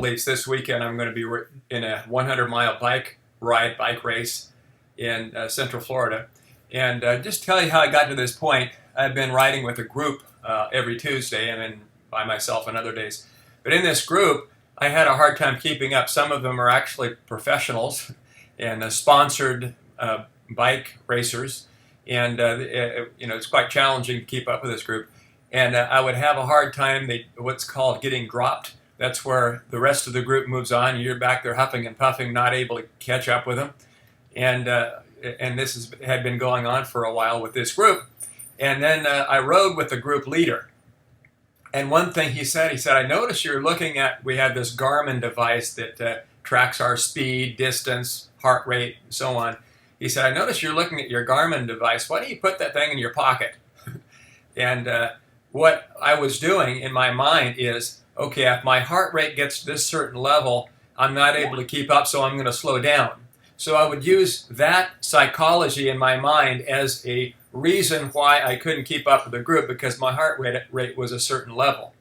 beliefs. This weekend I'm going to be in a 100-mile bike race in Central Florida. And just tell you how I got to this point. I've been riding with a group every Tuesday and then by myself on other days. But in this group, I had a hard time keeping up. Some of them are actually professionals and sponsored bike racers. And it's quite challenging to keep up with this group. And I would have a hard time, what's called getting dropped. That's where the rest of the group moves on. You're back there huffing and puffing, not able to catch up with them. And this had been going on for a while with this group. And then I rode with the group leader. And one thing he said, I noticed you're looking at, we have this Garmin device that tracks our speed, distance, heart rate, and so on. He said, I noticed you're looking at your Garmin device. Why don't you put that thing in your pocket? And what I was doing in my mind is, okay, if my heart rate gets this certain level, I'm not able to keep up, so I'm going to slow down. So I would use that psychology in my mind as a reason why I couldn't keep up with the group, because my heart rate was a certain level.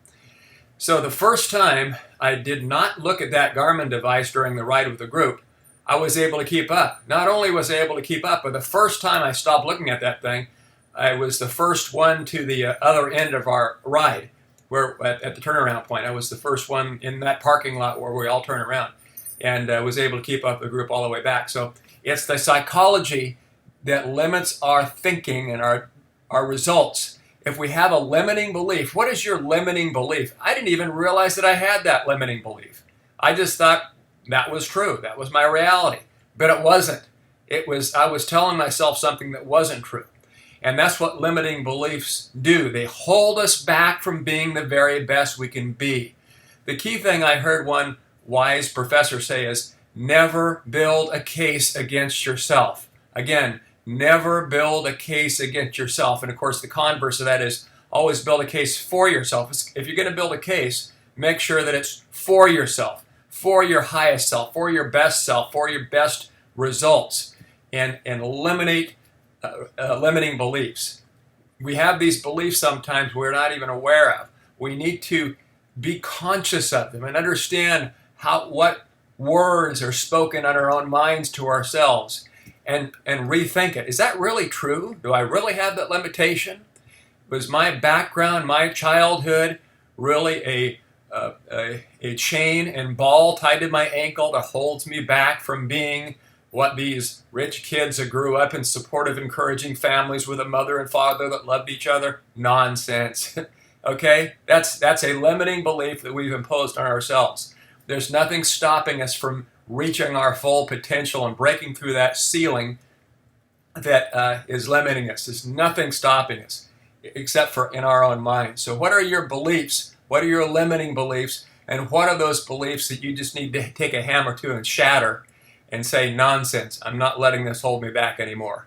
So the first time I did not look at that Garmin device during the ride with the group, I was able to keep up. Not only was I able to keep up, but the first time I stopped looking at that thing, I was the first one to the other end of our ride, where at the turnaround point. I was the first one in that parking lot where we all turn around, and was able to keep up the group all the way back. So it's the psychology that limits our thinking and our results. If we have a limiting belief, what is your limiting belief? I didn't even realize that I had that limiting belief. I just thought that was true. That was my reality. But it wasn't. I was telling myself something that wasn't true. And that's what limiting beliefs do. They hold us back from being the very best we can be. The key thing I heard one wise professor say is, never build a case against yourself. Again, never build a case against yourself. And of course, the converse of that is always build a case for yourself. If you're going to build a case, make sure that it's for yourself, for your highest self, for your best results, and eliminate limiting beliefs. We have these beliefs sometimes we're not even aware of. We need to be conscious of them and understand what words are spoken in our own minds to ourselves, and rethink it. Is that really true? Do I really have that limitation? Was my background, my childhood, really a chain and ball tied to my ankle that holds me back from being what these rich kids that grew up in supportive, encouraging families with a mother and father that loved each other? Nonsense. Okay? That's a limiting belief that we've imposed on ourselves. There's nothing stopping us from reaching our full potential and breaking through that ceiling that is limiting us. There's nothing stopping us except for in our own mind. So what are your beliefs? What are your limiting beliefs? And what are those beliefs that you just need to take a hammer to and shatter and say, nonsense, I'm not letting this hold me back anymore?